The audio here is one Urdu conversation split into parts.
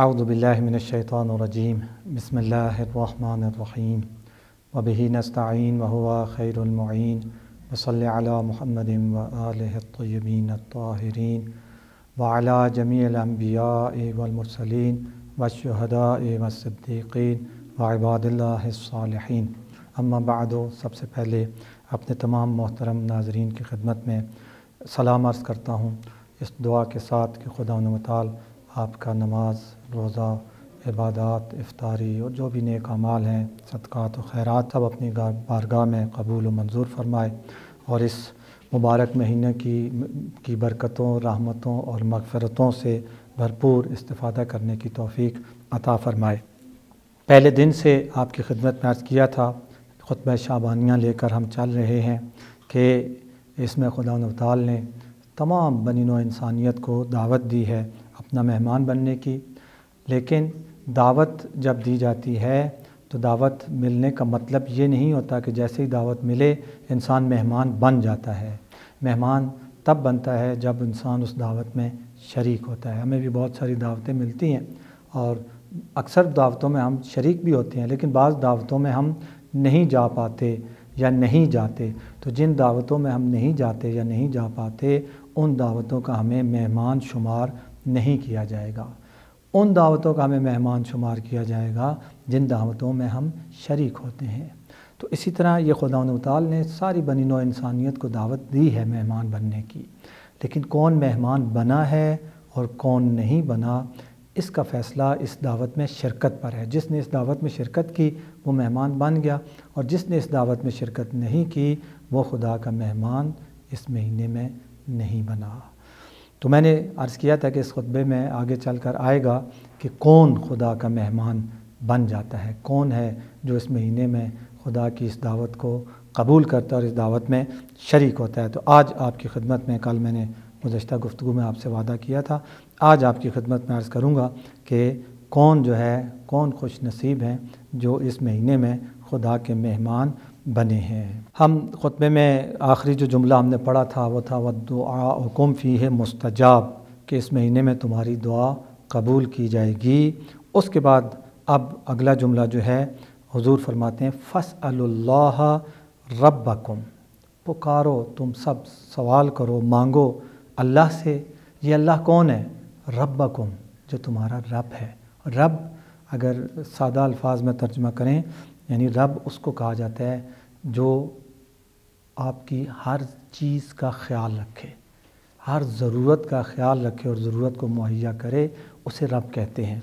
اعوذ باللہ من الشیطان الرجیم بسم اللہ الرحمن الرحیم وبہ نستعین وہو خیر المعین وصلی علی محمد وآلہ الطیبین الطاہرین وعلی جمیع الانبیاء والمرسلین والشہداء والصدیقین وعباد اللہ الصالحین۔ اما بعد، سب سے پہلے اپنے تمام محترم ناظرین کی خدمت میں سلام عرض کرتا ہوں، اس دعا کے ساتھ کہ خداوند متعال آپ کا نماز، روزہ، عبادات، افطاری اور جو بھی نیک اعمال ہیں، صدقات و خیرات، سب اپنی بارگاہ میں قبول و منظور فرمائے اور اس مبارک مہینے کی برکتوں، رحمتوں اور مغفرتوں سے بھرپور استفادہ کرنے کی توفیق عطا فرمائے۔ پہلے دن سے آپ کی خدمت میں عرض کیا تھا، خطبہ شعبانیہ لے کر ہم چل رہے ہیں کہ اس میں خداوند متعال نے تمام بنی نوع انسانیت کو دعوت دی ہے اپنا مہمان بننے کی، لیکن دعوت جب دی جاتی ہے تو دعوت ملنے کا مطلب یہ نہیں ہوتا کہ جیسے ہی دعوت ملے انسان مہمان بن جاتا ہے۔ مہمان تب بنتا ہے جب انسان اس دعوت میں شریک ہوتا ہے۔ ہمیں بھی بہت ساری دعوتیں ملتی ہیں اور اکثر دعوتوں میں ہم شریک بھی ہوتے ہیں، لیکن بعض دعوتوں میں ہم نہیں جا پاتے یا نہیں جاتے۔ تو جن دعوتوں میں ہم نہیں جاتے یا نہیں جا پاتے، ان دعوتوں کا ہمیں مہمان شمار نہیں کیا جائے گا۔ ان دعوتوں کا ہمیں مہمان شمار کیا جائے گا جن دعوتوں میں ہم شریک ہوتے ہیں۔ تو اسی طرح یہ خداوند متعال نے ساری بنی نوع انسانیت کو دعوت دی ہے مہمان بننے کی، لیکن کون مہمان بنا ہے اور کون نہیں بنا، اس کا فیصلہ اس دعوت میں شرکت پر ہے۔ جس نے اس دعوت میں شرکت کی وہ مہمان بن گیا، اور جس نے اس دعوت میں شرکت نہیں کی وہ خدا کا مہمان اس مہینے میں نہیں بنا۔ تو میں نے عرض کیا تھا کہ اس خطبے میں آگے چل کر آئے گا کہ کون خدا کا مہمان بن جاتا ہے، کون ہے جو اس مہینے میں خدا کی اس دعوت کو قبول کرتا ہے اور اس دعوت میں شریک ہوتا ہے۔ تو آج آپ کی خدمت میں، کل میں نے گزشتہ گفتگو میں آپ سے وعدہ کیا تھا، آج آپ کی خدمت میں عرض کروں گا کہ کون خوش نصیب ہیں جو اس مہینے میں خدا کے مہمان بنے ہیں۔ ہم خطبے میں آخری جو جملہ ہم نے پڑھا تھا وہ تھا وَدُعَاؤُکُمْ فِیہ مُسْتَجَاب، کہ اس مہینے میں تمہاری دعا قبول کی جائے گی۔ اس کے بعد اب اگلا جملہ جو ہے حضور فرماتے ہیں فَاسْأَلُوا اللَّهَ رَبَّکُمْ، پکارو، تم سب سوال کرو، مانگو اللہ سے۔ یہ اللہ کون ہے؟ ربکم، جو تمہارا رب ہے۔ رب اگر سادہ الفاظ میں ترجمہ کریں، یعنی رب اس کو کہا جاتا ہے جو آپ کی ہر چیز کا خیال رکھے، ہر ضرورت کا خیال رکھے اور ضرورت کو مہیا کرے، اسے رب کہتے ہیں۔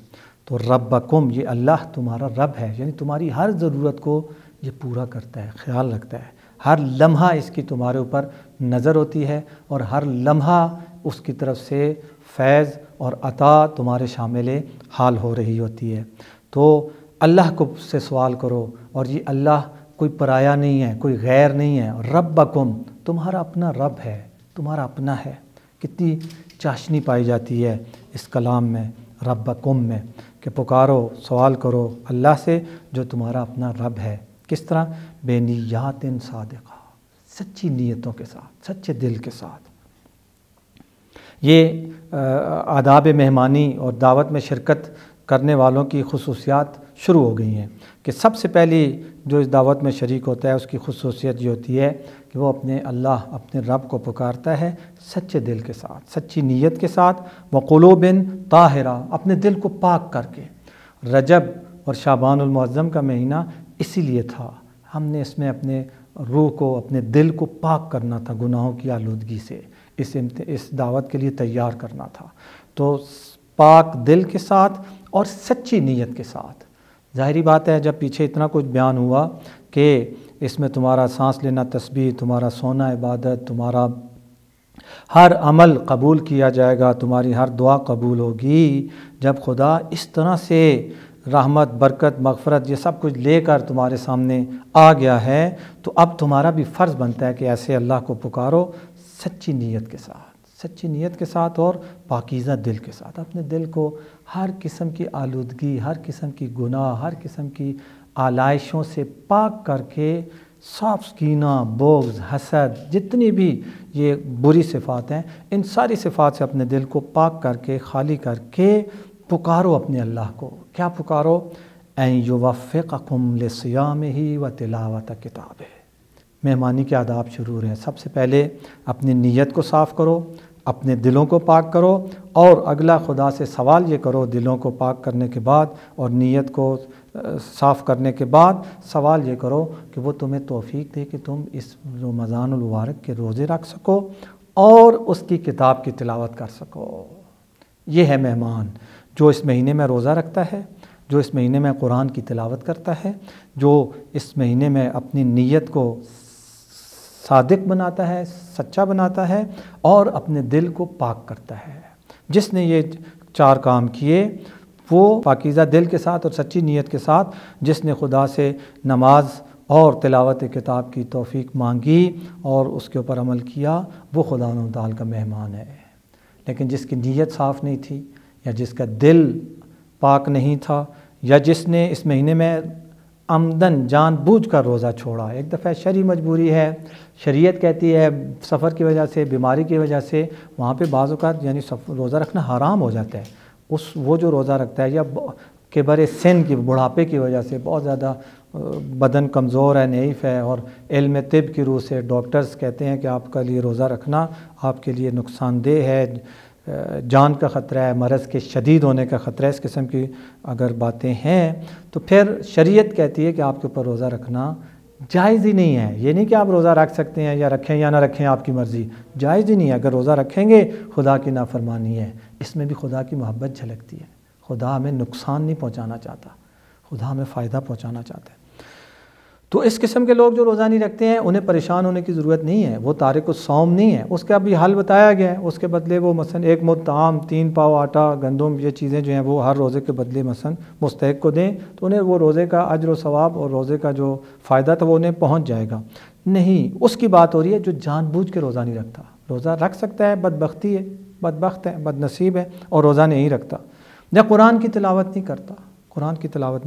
تو ربکم، یہ اللہ تمہارا رب ہے، یعنی تمہاری ہر ضرورت کو یہ پورا کرتا ہے، خیال رکھتا ہے۔ ہر لمحہ اس کی تمہارے اوپر نظر ہوتی ہے اور ہر لمحہ اس کی طرف سے فیض اور عطا تمہارے شامل حال ہو رہی ہوتی ہے۔ تو اللہ کو سے سوال کرو، اور یہ اللہ کوئی پرایا نہیں ہے، کوئی غیر نہیں ہے۔ ربکم، تمہارا اپنا رب ہے، تمہارا اپنا ہے۔ کتنی چاشنی پائی جاتی ہے اس کلام میں، ربکم میں، کہ پکارو، سوال کرو اللہ سے جو تمہارا اپنا رب ہے۔ کس طرح؟ بے نیات صادقہ، سچی نیتوں کے ساتھ، سچے دل کے ساتھ۔ یہ آداب مہمانی اور دعوت میں شرکت کرنے والوں کی خصوصیات شروع ہو گئی ہیں کہ سب سے پہلی جو اس دعوت میں شریک ہوتا ہے اس کی خصوصیت یہ ہوتی ہے کہ وہ اپنے رب کو پکارتا ہے سچے دل کے ساتھ، سچی نیت کے ساتھ، وقلوب طاہرہ، اپنے دل کو پاک کر کے۔ رجب اور شعبان المعظم کا مہینہ اسی لیے تھا، ہم نے اس میں اپنے روح کو، اپنے دل کو پاک کرنا تھا گناہوں کی آلودگی سے، اس دعوت کے لیے تیار کرنا تھا۔ تو پاک دل کے ساتھ اور سچی نیت کے ساتھ۔ ظاہری بات ہے جب پیچھے اتنا کچھ بیان ہوا کہ اس میں تمہارا سانس لینا تسبیح، تمہارا سونا عبادت، تمہارا ہر عمل قبول کیا جائے گا، تمہاری ہر دعا قبول ہوگی، جب خدا اس طرح سے رحمت، برکت، مغفرت یہ سب کچھ لے کر تمہارے سامنے آ گیا ہے، تو اب تمہارا بھی فرض بنتا ہے کہ ایسے اللہ کو پکارو سچی نیت کے ساتھ، سچی نیت کے ساتھ اور پاکیزہ دل کے ساتھ۔ اپنے دل کو ہر قسم کی آلودگی، ہر قسم کی گناہ، ہر قسم کی آلائشوں سے پاک کر کے، صاف کینہ، بغض، حسد، جتنی بھی یہ بری صفات ہیں، ان ساری صفات سے اپنے دل کو پاک کر کے، خالی کر کے، پکارو اپنے اللہ کو. کیا پکارو؟ این یوفقکم لصیامہ و تلاوت کتابہ. مہمانی کے آداب شروع ہیں. سب سے پہلے اپنی نیت کو صاف کرو، اپنے دلوں کو پاک کرو، اور اگلا خدا سے سوال یہ کرو دلوں کو پاک کرنے کے بعد اور نیت کو صاف کرنے کے بعد سوال یہ کرو کہ وہ تمہیں توفیق دے کہ تم اس رمضان المبارک کے روزے رکھ سکو اور اس کی کتاب کی تلاوت کر سکو. یہ ہے مہمان جو اس مہینے میں روزہ رکھتا ہے، جو اس مہینے میں قرآن کی تلاوت کرتا ہے، جو اس مہینے میں اپنی نیت کو صادق بناتا ہے، سچا بناتا ہے اور اپنے دل کو پاک کرتا ہے. جس نے یہ 4 کام کیے وہ پاکیزہ دل کے ساتھ اور سچی نیت کے ساتھ جس نے خدا سے نماز اور تلاوت کتاب کی توفیق مانگی اور اس کے اوپر عمل کیا، وہ خدا تعالیٰ کا مہمان ہے. لیکن جس کی نیت صاف نہیں تھی، یا جس کا دل پاک نہیں تھا، یا جس نے اس مہینے میں عمدن جان بوجھ کر روزہ چھوڑا. ایک دفعہ شرعی مجبوری ہے، شریعت کہتی ہے سفر کی وجہ سے، بیماری کی وجہ سے وہاں پہ بعض اوقات یعنی روزہ رکھنا حرام ہو جاتا ہے. وہ جو روزہ رکھتا ہے یا کبر سن کی بڑھاپے کی وجہ سے بہت زیادہ بدن کمزور ہے، ضعیف ہے، اور علم طب کی روح سے ڈاکٹرز کہتے ہیں کہ آپ کا لیے روزہ رکھنا آپ کے لیے نقصان دہ ہے، جان کا خطرہ ہے، مرض کے شدید ہونے کا خطرہ ہے، اس قسم کی اگر باتیں ہیں تو پھر شریعت کہتی ہے کہ آپ کے اوپر روزہ رکھنا جائز ہی نہیں ہے. یہ نہیں کہ آپ روزہ رکھ سکتے ہیں یا رکھیں یا نہ رکھیں، آپ کی مرضی، جائز ہی نہیں ہے. اگر روزہ رکھیں گے خدا کی نافرمانی ہے. اس میں بھی خدا کی محبت جھلکتی ہے. خدا ہمیں نقصان نہیں پہنچانا چاہتا، خدا ہمیں فائدہ پہنچانا چاہتا ہے. تو اس قسم کے لوگ جو روزہ نہیں رکھتے ہیں انہیں پریشان ہونے کی ضرورت نہیں ہے. وہ تارک الصوم نہیں ہے. اس کا بھی حل بتایا گیا ہے. اس کے بدلے وہ مثلا 1 مد طعام، 3 پاؤ آٹا، گندم، یہ چیزیں جو ہیں وہ ہر روزے کے بدلے مثلا مستحق کو دیں تو انہیں وہ روزے کا اجر و ثواب اور روزے کا جو فائدہ تھا وہ انہیں پہنچ جائے گا. نہیں، اس کی بات ہو رہی ہے جو جان بوجھ کے روزہ نہیں رکھتا. روزہ رکھ سکتا ہے، بدبختی ہے، بدبخت ہے، بد نصیب ہے، اور روزہ نہیں رکھتا یا قرآن کی تلاوت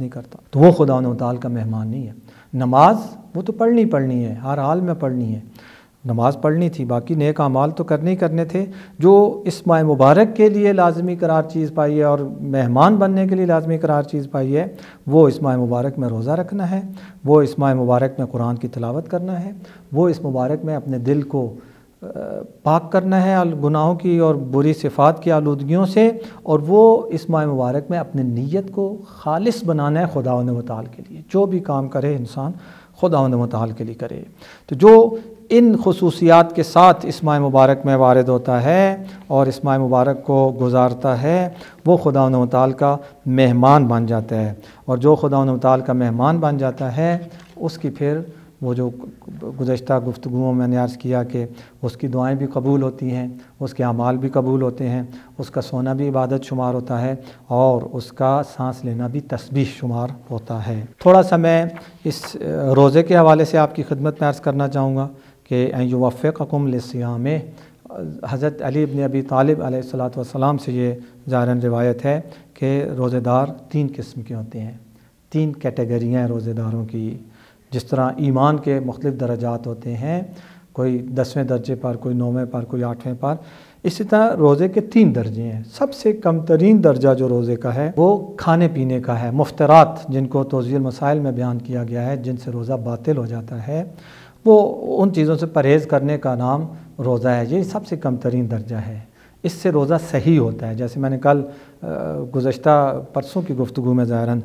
نہیں کرتا، تو وہ خدا و تعالیٰ کا مہمان نہیں ہے. نماز وہ تو پڑھنی ہے، ہر حال میں پڑھنی ہے. نماز پڑھنی تھی، باقی نیک اعمال تو کرنے تھے. جو اس ماہ مبارک کے لیے لازمی قرار چیز پائی ہے اور مہمان بننے کے لیے لازمی قرار چیز پائی ہے، وہ اس ماہ مبارک میں روزہ رکھنا ہے، وہ اس ماہ مبارک میں قرآن کی تلاوت کرنا ہے، وہ اس مبارک میں اپنے دل کو پاک کرنا ہے گناہوں کی اور بری صفات کی آلودگیوں سے، اور وہ اس ماہ مبارک میں اپنے نیت کو خالص بنانا ہے خداوند متعال کے لیے. جو بھی کام کرے انسان خداوند متعال کے لیے کرے. تو جو ان خصوصیات کے ساتھ اس ماہ مبارک میں وارد ہوتا ہے اور اس ماہ مبارک کو گزارتا ہے، وہ خداوند متعال کا مہمان بن جاتا ہے. اور جو خداوند متعال کا مہمان بن جاتا ہے اس کی پھر وہ جو گزشتہ گفتگوؤں میں نے عرض کیا کہ اس کی دعائیں بھی قبول ہوتی ہیں، اس کے اعمال بھی قبول ہوتے ہیں، اس کا سونا بھی عبادت شمار ہوتا ہے اور اس کا سانس لینا بھی تسبیح شمار ہوتا ہے. تھوڑا سا میں اس روزے کے حوالے سے آپ کی خدمت میں عرض کرنا چاہوں گا کہ این یوفقکم للصیام. حضرت علی بن ابی طالب علیہ الصلاۃ والسلام سے یہ ظاہراً روایت ہے کہ روزے دار 3 قسم کے ہوتے ہیں. 3 کیٹیگریاں ہیں روزے داروں کی. جس طرح ایمان کے مختلف درجات ہوتے ہیں، کوئی 10ویں درجے پر، کوئی 9ویں پر، کوئی 8ویں پر، اسی طرح روزے کے 3 درجے ہیں. سب سے کم ترین درجہ جو روزے کا ہے وہ کھانے پینے کا ہے. مفطرات جن کو توضیح المسائل میں بیان کیا گیا ہے، جن سے روزہ باطل ہو جاتا ہے، وہ ان چیزوں سے پرہیز کرنے کا نام روزہ ہے. یہ سب سے کم ترین درجہ ہے. اس سے روزہ صحیح ہوتا ہے. جیسے میں نے کل گزشتہ پرسوں کی گفتگو میں ظاہراً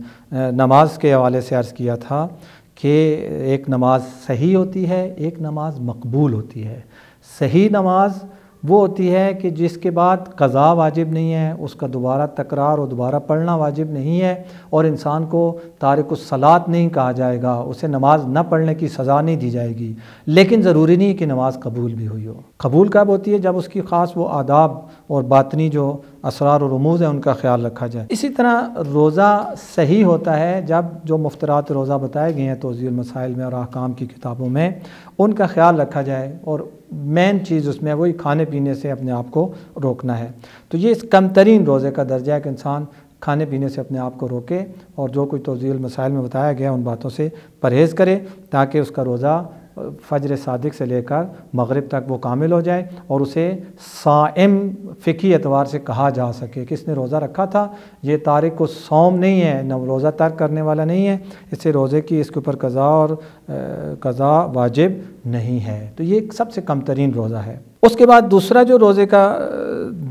نماز کے حوالے سے عرض کیا تھا کہ ایک نماز صحیح ہوتی ہے، ایک نماز مقبول ہوتی ہے. صحیح نماز وہ ہوتی ہے کہ جس کے بعد قضا واجب نہیں ہے، اس کا دوبارہ تکرار اور دوبارہ پڑھنا واجب نہیں ہے، اور انسان کو تارک الصلاۃ نہیں کہا جائے گا، اسے نماز نہ پڑھنے کی سزا نہیں دی جائے گی. لیکن ضروری نہیں کہ نماز قبول بھی ہوئی ہو. قبول کب ہوتی ہے؟ جب اس کی خاص وہ آداب اور باطنی جو اسرار و رموز ہیں ان کا خیال رکھا جائے. اسی طرح روزہ صحیح ہوتا ہے جب جو مفطرات روزہ بتائے گئے ہیں توضیح المسائل میں اور احکام کی کتابوں میں، ان کا خیال رکھا جائے، اور مین چیز اس میں وہی کھانے پینے سے اپنے آپ کو روکنا ہے. تو یہ اس کم ترین روزے کا درجہ ہے کہ انسان کھانے پینے سے اپنے آپ کو روکے اور جو کوئی توضیح المسائل میں بتایا گیا ان باتوں سے پرہیز کرے تاکہ اس کا روزہ فجر صادق سے لے کر مغرب تک وہ کامل ہو جائے اور اسے صائم فقہی اعتبار سے کہا جا سکے کہ اس نے روزہ رکھا تھا، یہ تارک و صوم نہیں ہے، نہ روزہ ترک کرنے والا نہیں ہے، اس سے روزے کی اس کے اوپر قضا واجب نہیں ہے۔ تو یہ سب سے کم ترین روزہ ہے۔ اس کے بعد دوسرا جو روزے کا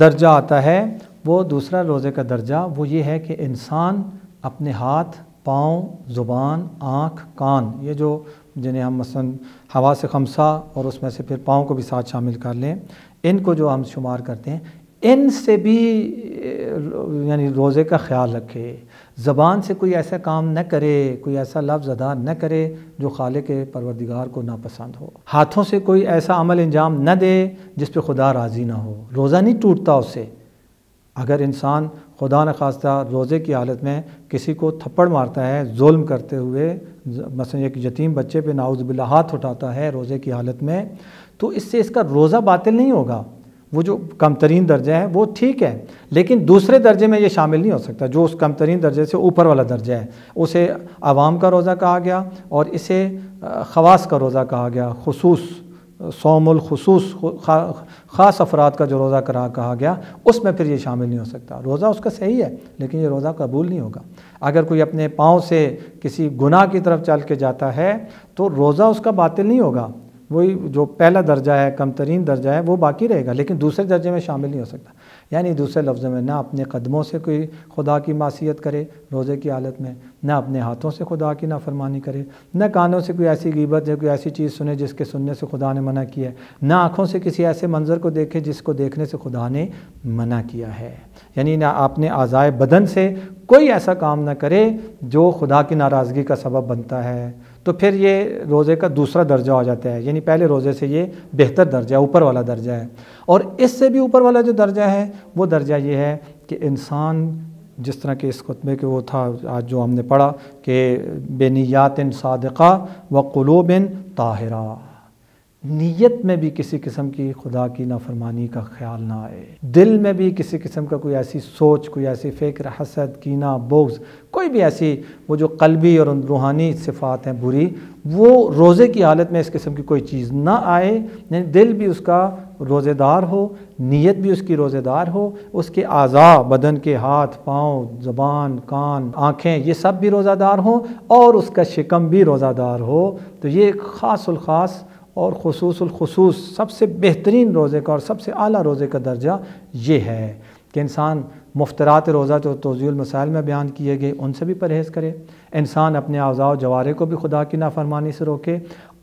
درجہ آتا ہے، وہ دوسرا روزے کا درجہ وہ یہ ہے کہ انسان اپنے ہاتھ، پاؤں، زبان، آنکھ، کان، یہ جو جنہیں ہم مثلا حواس خمسہ اور اس میں سے پھر پاؤں کو بھی ساتھ شامل کر لیں، ان کو جو ہم شمار کرتے ہیں، ان سے بھی یعنی روزے کا خیال رکھے۔ زبان سے کوئی ایسا کام نہ کرے، کوئی ایسا لفظ ادا نہ کرے جو خالق پروردگار کو ناپسند ہو۔ ہاتھوں سے کوئی ایسا عمل انجام نہ دے جس پہ خدا راضی نہ ہو۔ روزہ نہیں ٹوٹتا اس سے۔ اگر انسان خدا نخواستہ روزے کی حالت میں کسی کو تھپڑ مارتا ہے ظلم کرتے ہوئے، مثلا ایک یتیم بچے پہ نعوذ باللہ ہاتھ اٹھاتا ہے روزے کی حالت میں، تو اس سے اس کا روزہ باطل نہیں ہوگا۔ وہ جو کم ترین درجہ ہے وہ ٹھیک ہے، لیکن دوسرے درجے میں یہ شامل نہیں ہو سکتا جو اس کم ترین درجے سے اوپر والا درجہ ہے۔ اسے عوام کا روزہ کہا گیا اور اسے خواص کا روزہ کہا گیا، خصوص صوم الخصوص، خاص افراد کا جو روزہ کہا گیا، اس میں پھر یہ شامل نہیں ہو سکتا۔ روزہ اس کا صحیح ہے لیکن یہ روزہ قبول نہیں ہوگا۔ اگر کوئی اپنے پاؤں سے کسی گناہ کی طرف چل کے جاتا ہے تو روزہ اس کا باطل نہیں ہوگا، وہی جو پہلا درجہ ہے، کم ترین درجہ ہے، وہ باقی رہے گا لیکن دوسرے درجے میں شامل نہیں ہو سکتا۔ یعنی دوسرے لفظوں میں نہ اپنے قدموں سے کوئی خدا کی معصیت کرے روزے کی حالت میں، نہ اپنے ہاتھوں سے خدا کی نافرمانی کرے، نہ کانوں سے کوئی ایسی غیبت یا کوئی ایسی چیز سنے جس کے سننے سے خدا نے منع کیا ہے، نہ آنکھوں سے کسی ایسے منظر کو دیکھے جس کو دیکھنے سے خدا نے منع کیا ہے۔ یعنی نہ اپنے اعضائے بدن سے کوئی ایسا کام نہ کرے جو خدا کی ناراضگی کا سبب بنتا ہے، تو پھر یہ روزے کا دوسرا درجہ ہو جاتا ہے۔ یعنی پہلے روزے سے یہ بہتر درجہ ہے، اوپر والا درجہ ہے۔ اور اس سے بھی اوپر والا جو درجہ ہے وہ درجہ یہ ہے کہ انسان، جس طرح کہ اس خطبے کے وہ تھا آج جو ہم نے پڑھا کہ بنیات صادقہ وقلوب طاہرہ، نیت میں بھی کسی قسم کی خدا کی نافرمانی کا خیال نہ آئے، دل میں بھی کسی قسم کا کوئی ایسی سوچ، کوئی ایسی فکر، حسد، کینہ، بغض، کوئی بھی ایسی وہ جو قلبی اور روحانی صفات ہیں بری، وہ روزے کی حالت میں اس قسم کی کوئی چیز نہ آئے۔ یعنی دل بھی اس کا روزے دار ہو، نیت بھی اس کی روزے دار ہو، اس کے اعضاء بدن کے ہاتھ، پاؤں، زبان، کان، آنکھیں، یہ سب بھی روزہ دار ہوں اور اس کا شکم بھی روزہ دار ہو، تو یہ خاص الخاص اور خصوص الخصوص سب سے بہترین روزے کا اور سب سے اعلیٰ روزے کا درجہ یہ ہے کہ انسان مفترات روزہ جو توضیح المسائل میں بیان کیے گئے ان سے بھی پرہیز کرے، انسان اپنے اعضاء و جوارح کو بھی خدا کی نافرمانی سے روکے،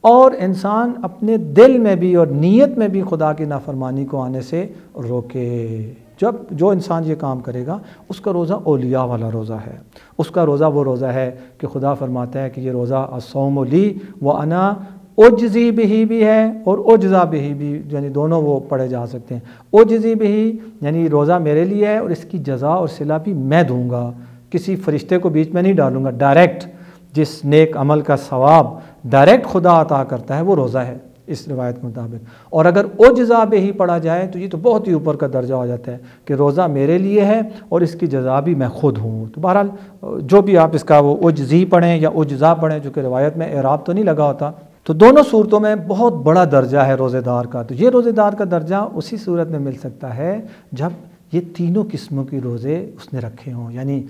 اور انسان اپنے دل میں بھی اور نیت میں بھی خدا کی نافرمانی کو آنے سے روکے۔ جو انسان یہ کام کرے گا اس کا روزہ اولیاء والا روزہ ہے، اس کا روزہ وہ روزہ ہے کہ خدا فرماتا ہے کہ یہ روزہ الصوم لی وانا اجزی بہی بھی ہے اور اجزا بہی بھی، یعنی دونوں وہ پڑھے جا سکتے ہیں۔ اجزی بہی یعنی روزہ میرے لیے ہے اور اس کی جزا اور صلہ بھی میں دوں گا، کسی فرشتے کو بیچ میں نہیں ڈالوں گا، ڈائریکٹ جس نیک عمل کا ثواب ڈائریکٹ خدا عطا کرتا ہے وہ روزہ ہے اس روایت کے مطابق۔ اور اگر اجزا بہی پڑھا جائے تو یہ تو بہت ہی اوپر کا درجہ ہو جاتا ہے کہ روزہ میرے لیے ہے اور اس کی جزا بھی میں خود ہوں۔ تو بہرحال جو بھی آپ اس کا وہ اجزی پڑھیں یا اجزا پڑھیں، جو کہ روایت میں اعراب تو نہیں لگا ہوتا، تو دونوں صورتوں میں بہت بڑا درجہ ہے روزے دار کا۔ تو یہ روزے دار کا درجہ اسی صورت میں مل سکتا ہے جب یہ تینوں قسموں کی روزے اس نے رکھے ہوں، یعنی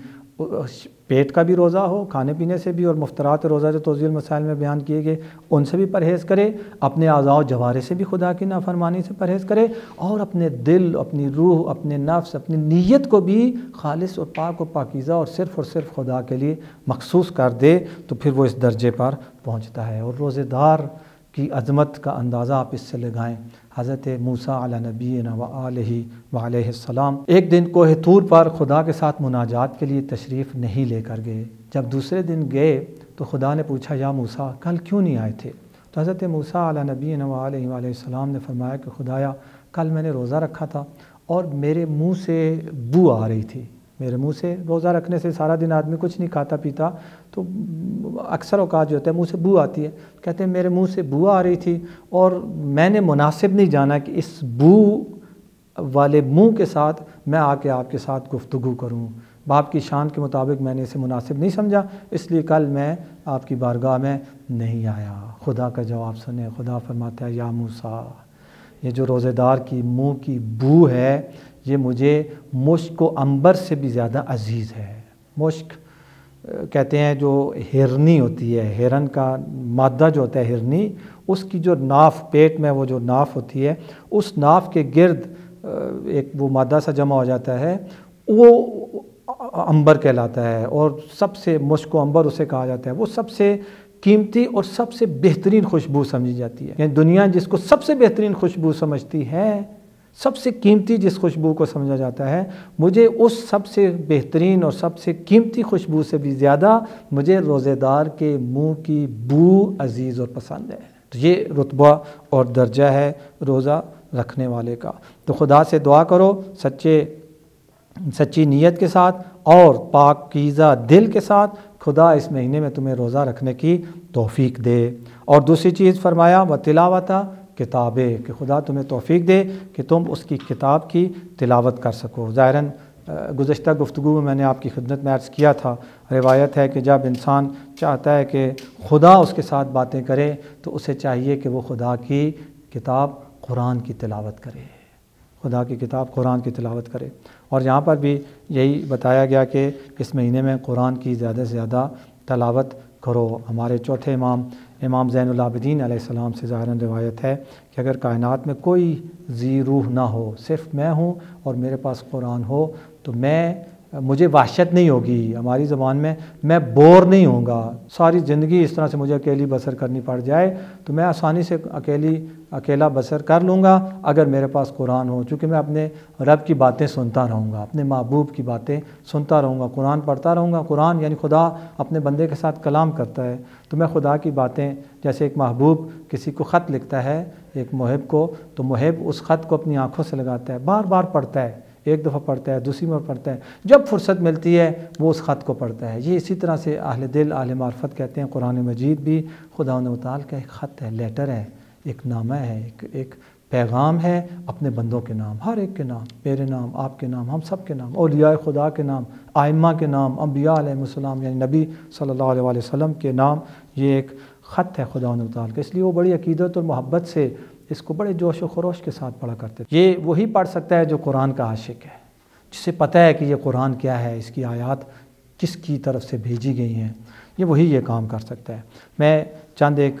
پیٹ کا بھی روزہ ہو، کھانے پینے سے بھی، اور مفترات روزہ جو توضیح المسائل میں بیان کیے گئے ان سے بھی پرہیز کرے، اپنے اعضاء و جوارح سے بھی خدا کی نافرمانی سے پرہیز کرے، اور اپنے دل، اپنی روح، اپنے نفس، اپنی نیت کو بھی خالص اور پاک و پاکیزہ اور صرف خدا کے لیے مخصوص کر دے، تو پھر وہ اس درجے پر پہنچتا ہے۔ اور روزے دار کی عظمت کا اندازہ آپ اس سے لگائیں۔ حضرت موسیٰ علی نبینا وآلہ وعلیہ السلام ایک دن کوہ طور پر خدا کے ساتھ مناجات کے لیے تشریف نہیں لے کر گئے۔ جب دوسرے دن گئے تو خدا نے پوچھا یا موسیٰ کل کیوں نہیں آئے تھے؟ تو حضرت موسیٰ علی نبینا وآلہ وعلیہ السلام نے فرمایا کہ خدایا کل میں نے روزہ رکھا تھا اور میرے منہ سے بو آ رہی تھی۔ میرے منہ سے، روزہ رکھنے سے سارا دن آدمی کچھ نہیں کھاتا پیتا تو اکثر اوقات جو ہوتا ہے منہ سے بو آتی ہے، کہتے ہیں میرے منہ سے بو آ رہی تھی اور میں نے مناسب نہیں جانا کہ اس بو والے منہ کے ساتھ میں آ کے آپ کے ساتھ گفتگو کروں، باپ کی شان کے مطابق میں نے اسے مناسب نہیں سمجھا، اس لیے کل میں آپ کی بارگاہ میں نہیں آیا۔ خدا کا جواب سنیں، خدا فرماتا ہے یا موسیٰ، یہ جو روزے دار کی منہ کی بو ہے یہ مجھے مشک و عنبر سے بھی زیادہ عزیز ہے۔ مشک کہتے ہیں جو ہرنی ہوتی ہے، ہرن کا مادہ جو ہوتا ہے ہرنی، اس کی جو ناف، پیٹ میں وہ جو ناف ہوتی ہے، اس ناف کے گرد ایک وہ مادہ سا جمع ہو جاتا ہے، وہ عنبر کہلاتا ہے، اور سب سے مشک و عنبر اسے کہا جاتا ہے۔ وہ سب سے قیمتی اور سب سے بہترین خوشبو سمجھی جاتی ہے، یعنی دنیا جس کو سب سے بہترین خوشبو سمجھتی ہے، سب سے قیمتی جس خوشبو کو سمجھا جاتا ہے، مجھے اس سب سے بہترین اور سب سے قیمتی خوشبو سے بھی زیادہ مجھے روزے دار کے منہ کی بو عزیز اور پسند ہے۔ تو یہ رتبہ اور درجہ ہے روزہ رکھنے والے کا۔ تو خدا سے دعا کرو سچی نیت کے ساتھ اور پاکیزہ دل کے ساتھ، خدا اس مہینے میں تمہیں روزہ رکھنے کی توفیق دے۔ اور دوسری چیز فرمایا وَتِلَاوَتَ کتابیں، کہ خدا تمہیں توفیق دے کہ تم اس کی کتاب کی تلاوت کر سکو۔ ظاہراً گزشتہ گفتگو میں نے آپ کی خدمت میں عرض کیا تھا، روایت ہے کہ جب انسان چاہتا ہے کہ خدا اس کے ساتھ باتیں کرے تو اسے چاہیے کہ وہ خدا کی کتاب قرآن کی تلاوت کرے، خدا کی کتاب قرآن کی تلاوت کرے۔ اور یہاں پر بھی یہی بتایا گیا کہ اس مہینے میں قرآن کی زیادہ سے زیادہ تلاوت کرو۔ ہمارے چوتھے امام زین العابدین علیہ السلام سے ظاہراً روایت ہے کہ اگر کائنات میں کوئی ذی روح نہ ہو، صرف میں ہوں اور میرے پاس قرآن ہو، تو مجھے وحشت نہیں ہوگی، ہماری زبان میں بور نہیں ہوں گا۔ ساری زندگی اس طرح سے مجھے اکیلی بسر کرنی پڑ جائے تو میں آسانی سے اکیلا بسر کر لوں گا اگر میرے پاس قرآن ہو، چونکہ میں اپنے رب کی باتیں سنتا رہوں گا، اپنے محبوب کی باتیں سنتا رہوں گا، قرآن پڑھتا رہوں گا۔ قرآن یعنی خدا اپنے بندے کے ساتھ کلام کرتا ہے، تو میں خدا کی باتیں، جیسے ایک محبوب کسی کو خط لکھتا ہے ایک محب کو، تو محب اس خط کو اپنی آنکھوں سے لگاتا ہے، بار بار پڑھتا ہے، ایک دفعہ پڑھتا ہے، دوسری بار پڑھتا ہے، جب فرصت ملتی ہے وہ اس خط کو پڑھتا ہے۔ یہ اسی طرح سے اہل دل، اہل معرفت کہتے ہیں قرآن مجید بھی خدا و تعالیٰ کا ایک خط ہے، لیٹر ہے، ایک نامہ ہے، ایک پیغام ہے اپنے بندوں کے نام، ہر ایک کے نام، میرے نام، آپ کے نام، ہم سب کے نام، اولیاء خدا کے نام، ائمہ کے نام، انبیاء علیہ السلام یعنی نبی صلی اللہ علیہ وسلم کے نام، یہ ایک خط ہے خدا و تعالیٰ کا۔ اس لیے وہ بڑی عقیدت اور محبت سے اس کو بڑے جوش و خروش کے ساتھ پڑھا کرتے تھے۔ یہ وہی پڑھ سکتا ہے جو قرآن کا عاشق ہے، جسے پتہ ہے کہ یہ قرآن کیا ہے، اس کی آیات کس کی طرف سے بھیجی گئی ہیں، یہ کام کر سکتا ہے۔ میں چند ایک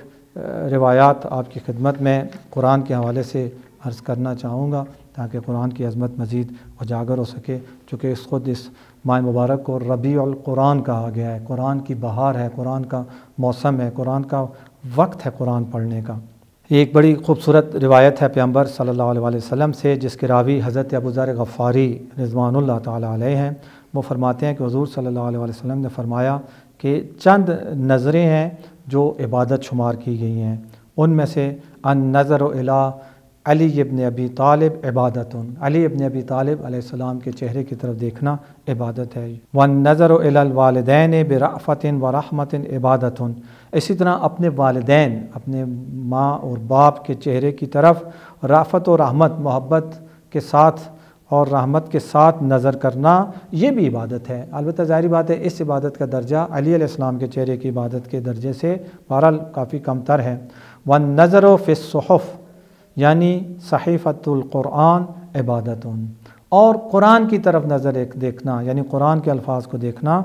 روایات آپ کی خدمت میں قرآن کے حوالے سے عرض کرنا چاہوں گا تاکہ قرآن کی عظمت مزید اجاگر ہو سکے، چونکہ اس ماہ مبارک کو ربیع القرآن کہا گیا ہے، قرآن کی بہار ہے، قرآن کا موسم ہے، قرآن کا وقت ہے قرآن پڑھنے کا۔ یہ ایک بڑی خوبصورت روایت ہے پیغمبر صلی اللہ علیہ وسلم سے، جس کے راوی حضرت ابو ذر غفاری رضوان اللہ تعالیٰ علیہ ہیں۔ وہ فرماتے ہیں کہ حضور صلی اللہ علیہ وسلم نے فرمایا کہ چند نظریں ہیں جو عبادت شمار کی گئی ہیں، ان میں سے النظر الی علی ابن ابی طالب عبادت، علی ابن ابی طالب علیہ السلام کے چہرے کی طرف دیکھنا عبادت ہے۔ والنظر الی الوالدین برأفت ورحمت عبادت، اسی طرح اپنے والدین، اپنے ماں اور باپ کے چہرے کی طرف رأفت و رحمت، محبت کے ساتھ اور رحمت کے ساتھ نظر کرنا، یہ بھی عبادت ہے۔ البتہ ظاہری بات ہے اس عبادت کا درجہ علی علیہ السلام کے چہرے کی عبادت کے درجے سے بہرحال کافی کم تر ہے۔ والنظر فی الصحف یعنی صحیفۃ القرآن عبادت، اور قرآن کی طرف نظر دیکھنا یعنی قرآن کے الفاظ کو دیکھنا،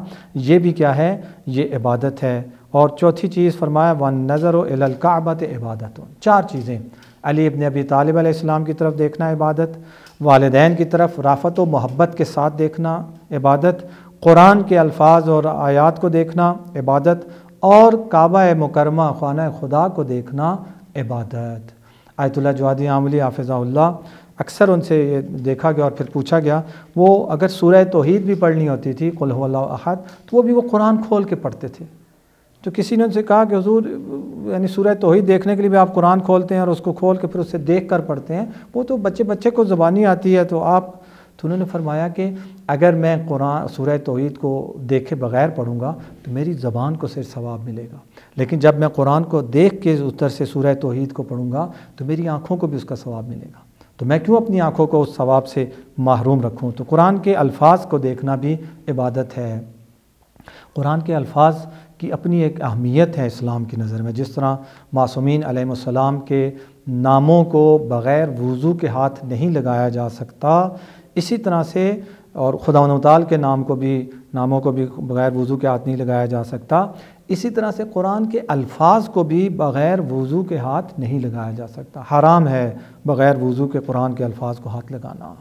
یہ بھی کیا ہے، یہ عبادت ہے۔ اور چوتھی چیز فرمایا والنظر الی الکعبۃ عبادت، چار چیزیں، علی ابن ابی طالب علیہ السلام کی طرف دیکھنا عبادت، والدین کی طرف رافت و محبت کے ساتھ دیکھنا عبادت، قرآن کے الفاظ اور آیات کو دیکھنا عبادت، اور کعبہ مکرمہ خانہ خدا کو دیکھنا عبادت۔ آیت اللہ جوادی عاملی حافظہ اللہ، اکثر ان سے یہ دیکھا گیا اور پھر پوچھا گیا، وہ اگر سورہ توحید بھی پڑھنی ہوتی تھی قل هو اللہ احد، تو وہ قرآن کھول کے پڑھتے تھے۔ تو کسی نے ان سے کہا کہ حضور یعنی سورہ توحید دیکھنے کے لیے بھی آپ قرآن کھولتے ہیں اور اس کو کھول کے پھر اسے دیکھ کر پڑھتے ہیں، وہ تو بچے کو زبانی آتی ہے، تو انہوں نے فرمایا کہ اگر میں قرآن سورہ توحید کو دیکھے بغیر پڑھوں گا تو میری زبان کو صرف ثواب ملے گا، لیکن جب میں قرآن کو دیکھ کے اتر سے سورہ توحید کو پڑھوں گا تو میری آنکھوں کو بھی اس کا ثواب ملے گا، تو میں کیوں اپنی آنکھوں کو اس ثواب سے محروم رکھوں؟ تو قرآن کے الفاظ کو دیکھنا بھی عبادت ہے۔ قرآن کے الفاظ کی اپنی ایک اہمیت ہے اسلام کی نظر میں۔ جس طرح معصومین علیہ السلام کے ناموں کو بغیر وضو کے ہاتھ نہیں لگایا جا سکتا، اسی طرح سے اور خداوند متعال کے ناموں کو بھی بغیر وضو کے ہاتھ نہیں لگایا جا سکتا، اسی طرح سے قرآن کے الفاظ کو بھی بغیر وضو کے ہاتھ نہیں لگایا جا سکتا۔ حرام ہے بغیر وضو کے قرآن کے الفاظ کو ہاتھ لگانا،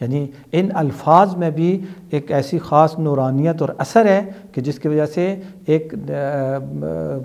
یعنی ان الفاظ میں بھی ایک ایسی خاص نورانیت اور اثر ہے کہ جس کی وجہ سے ایک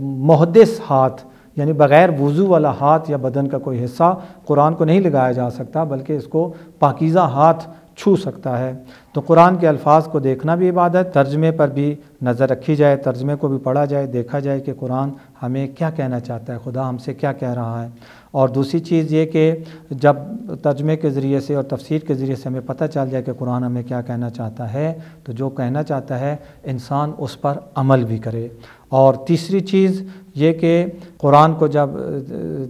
محدث ہاتھ، یعنی بغیر وضو والا ہاتھ یا بدن کا کوئی حصہ قرآن کو نہیں لگایا جا سکتا، بلکہ اس کو پاکیزہ ہاتھ چھو سکتا ہے۔ تو قرآن کے الفاظ کو دیکھنا بھی عبادت، ترجمے پر بھی نظر رکھی جائے، ترجمے کو بھی پڑھا جائے، دیکھا جائے کہ قرآن ہمیں کیا کہنا چاہتا ہے، خدا ہم سے کیا کہہ رہا ہے۔ اور دوسری چیز یہ کہ جب ترجمے کے ذریعے سے اور تفسیر کے ذریعے سے ہمیں پتہ چل جائے کہ قرآن ہمیں کیا کہنا چاہتا ہے، تو جو کہنا چاہتا ہے انسان اس پر عمل بھی کرے۔ اور تیسری چیز یہ کہ قرآن کو جب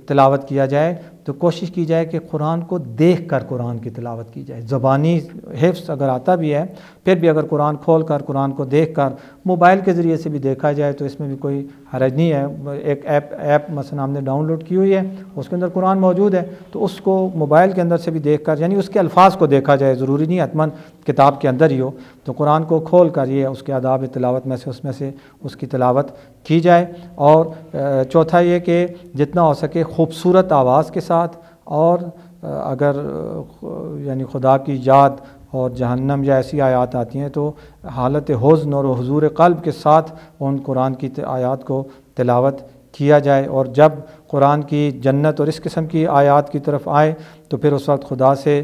تلاوت کیا جائے تو کوشش کی جائے کہ قرآن کو دیکھ کر قرآن کی تلاوت کی جائے۔ زبانی حفظ اگر آتا بھی ہے، پھر بھی اگر قرآن کھول کر قرآن کو دیکھ کر موبائل کے ذریعے سے بھی دیکھا جائے تو اس میں بھی کوئی حرج نہیں ہے۔ ایک ایپ مثلا ہم نے ڈاؤن لوڈ کی ہوئی ہے، اس کے اندر قرآن موجود ہے، تو اس کو موبائل کے اندر سے بھی دیکھ کر، یعنی اس کے الفاظ کو دیکھا جائے، ضروری نہیں حتماً کتاب کے اندر ہی ہو، تو قرآن کو کھول کر یہ اس کے آداب تلاوت میں سے اس کی تلاوت کی جائے۔ اور چوتھا یہ کہ جتنا ہو سکے خوبصورت آواز کے ساتھ، اور اگر یعنی خدا کی یاد اور جہنم یا ایسی آیات آتی ہیں تو حالت حزن اور حضور قلب کے ساتھ ان قرآن کی آیات کو تلاوت کیا جائے۔ اور جب قرآن کی جنت اور اس قسم کی آیات کی طرف آئے تو پھر اس وقت خدا سے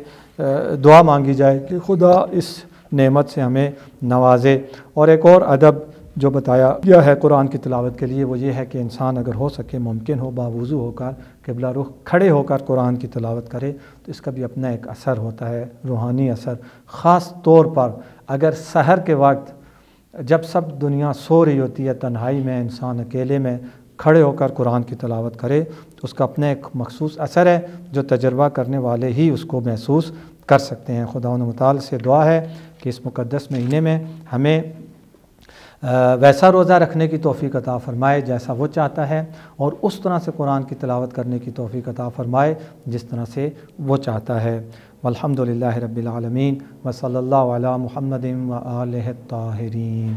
دعا مانگی جائے کہ خدا اس نعمت سے ہمیں نوازے۔ اور ایک اور ادب جو بتایا گیا ہے قرآن کی تلاوت کے لیے وہ یہ ہے کہ انسان اگر ہو سکے، ممکن ہو، باوضو ہو کر قبلہ رخ کھڑے ہو کر قرآن کی تلاوت کرے تو اس کا بھی اپنا ایک اثر ہوتا ہے، روحانی اثر۔ خاص طور پر اگر سحر کے وقت جب سب دنیا سو رہی ہوتی ہے، تنہائی میں انسان اکیلے میں کھڑے ہو کر قرآن کی تلاوت کرے تو اس کا اپنا ایک مخصوص اثر ہے جو تجربہ کرنے والے ہی اس کو محسوس کر سکتے ہیں۔ خداوند متعال سے دعا ہے کہ اس مقدس مہینے میں ہمیں ویسا روزہ رکھنے کی توفیق عطا فرمائے جیسا وہ چاہتا ہے، اور اس طرح سے قرآن کی تلاوت کرنے کی توفیق عطا فرمائے جس طرح سے وہ چاہتا ہے۔ والحمدللہ رب العالمین، وصلی اللہ علی محمد و آلہ الطاہرین۔